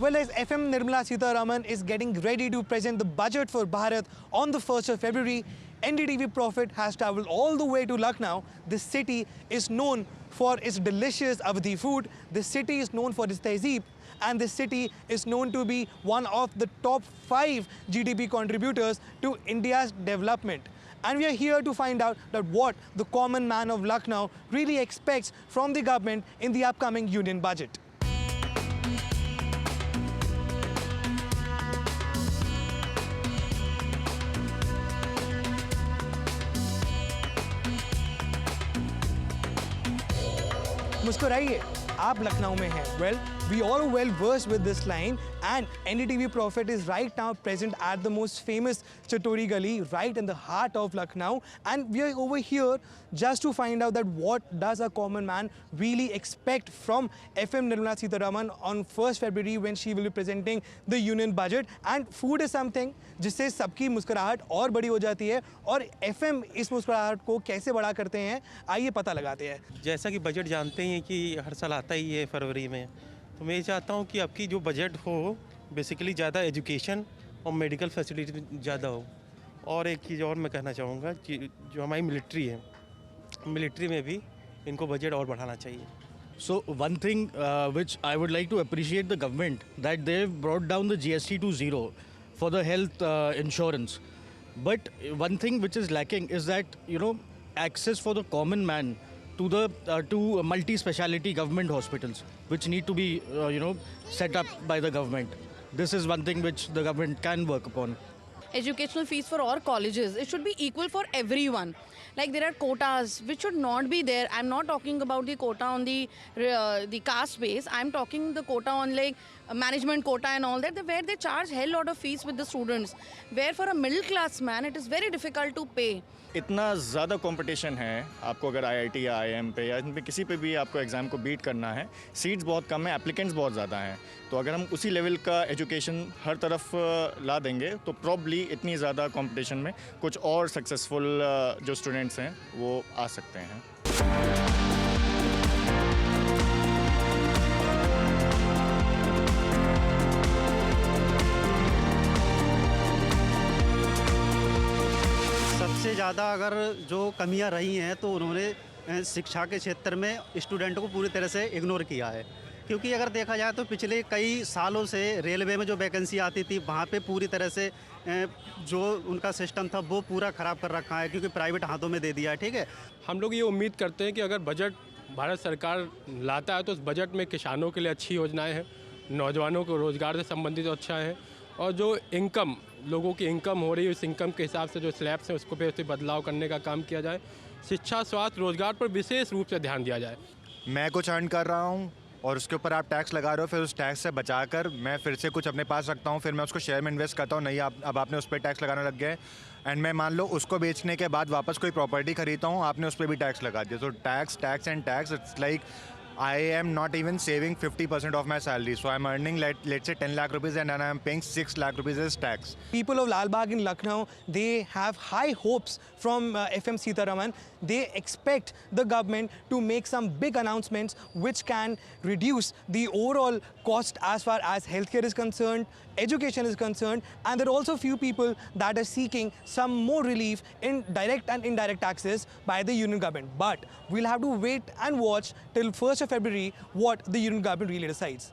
Well, as FM Nirmala Sitharaman is getting ready to present the budget for Bharat on the 1st of February, NDTV Profit has travelled all the way to Lucknow. This city is known for its delicious Awadhi food. This city is known for its tehzeeb. And this city is known to be one of the top 5 GDP contributors to India's development. And we are here to find out that what the common man of Lucknow really expects from the government in the upcoming union budget. मुस्कुराइए, आप लखनऊ में हैं. Well, we all are well versed with this line, and NDTV Profit is right now present at the most famous Chatori Gali, right in the heart of Lucknow, and we are over here just to find out that what does a common man really expect from FM Nirmala Sitharaman on 1st February when she will be presenting the union budget. And food is something जिससे सबकी मुस्कुराहट और बड़ी हो जाती है, और FM इस मुस्कुराहट को कैसे बड़ा करते हैं, आइए पता लगाते हैं. जैसा कि बजट जानते हैं कि हर साल आता ही है फरवरी में, तो मैं ये चाहता हूँ कि आपकी जो बजट हो बेसिकली ज़्यादा एजुकेशन और मेडिकल फैसिलिटी ज़्यादा हो. और एक चीज़ और मैं कहना चाहूँगा कि जो हमारी मिलिट्री है, मिलिट्री में भी इनको बजट और बढ़ाना चाहिए. So one thing which I would like to appreciate the government, that they've brought down the GST to zero for the health insurance. But one thing which is lacking is that, you know, access for the common man to the to multi-speciality government hospitals, which need to be set up by the government. This is one thing which the government can work upon. Educational fees for all colleges, it should be equal for everyone. Like there are quotas which should not be there. I'm not talking about the quota on the caste base. I'm talking the quota on like management quota and all that, where they charge hell lot of fees with the students, where for a middle class man it is very difficult to pay. इतना ज़्यादा competition है, आपको अगर IIT या IIM पे या इनमें किसी पे भी आपको एग्ज़ाम को बीट करना है, सीट्स बहुत कम है, एप्लीकेंट्स बहुत ज़्यादा हैं. तो अगर हम उसी लेवल का एजुकेशन हर तरफ ला देंगे तो प्रॉब्ली इतनी ज़्यादा कंपटीशन में कुछ और सक्सेसफुल जो स्टूडेंट्स हैं वो आ सकते हैं. सबसे ज़्यादा अगर जो कमियां रही हैं तो उन्होंने शिक्षा के क्षेत्र में स्टूडेंट को पूरी तरह से इग्नोर किया है. क्योंकि अगर देखा जाए तो पिछले कई सालों से रेलवे में जो वैकेंसी आती थी वहाँ पे पूरी तरह से जो उनका सिस्टम था वो पूरा ख़राब कर रखा है, क्योंकि प्राइवेट हाथों में दे दिया है. ठीक है, हम लोग ये उम्मीद करते हैं कि अगर बजट भारत सरकार लाता है तो उस बजट में किसानों के लिए अच्छी योजनाएँ हैं, नौजवानों को रोज़गार से संबंधित अच्छा है, और जो इनकम लोगों की इनकम हो रही है उस इनकम के हिसाब से जो स्लैब्स हैं उसको पे उसे बदलाव करने का काम किया जाए. शिक्षा, स्वास्थ्य, रोजगार पर विशेष रूप से ध्यान दिया जाए. मैं कुछ अर्न कर रहा हूँ और उसके ऊपर आप टैक्स लगा रहे हो, फिर उस टैक्स से बचाकर मैं फिर से कुछ अपने पास रखता हूँ, फिर मैं उसको शेयर में इन्वेस्ट करता हूँ. नहीं, अब आपने उस पर टैक्स लगाने लग गए, एंड मैं मान लो उसको बेचने के बाद वापस कोई प्रॉपर्टी खरीदता हूँ, आपने उस पर भी टैक्स लगा दिया. तो tax and tax, it's like I am not even saving 50% of my salary. So I'm earning, let's say 10 lakh rupees, and I am paying 6 lakh rupees as tax. People of Lal Bagh in Lucknow, they have high hopes from FM Sitharaman. They expect the government to make some big announcements which can reduce the overall cost as far as healthcare is concerned, education is concerned, and there are also few people that are seeking some more relief in direct and indirect taxes by the union government. But we'll have to wait and watch till 1st of February what the union government really decides.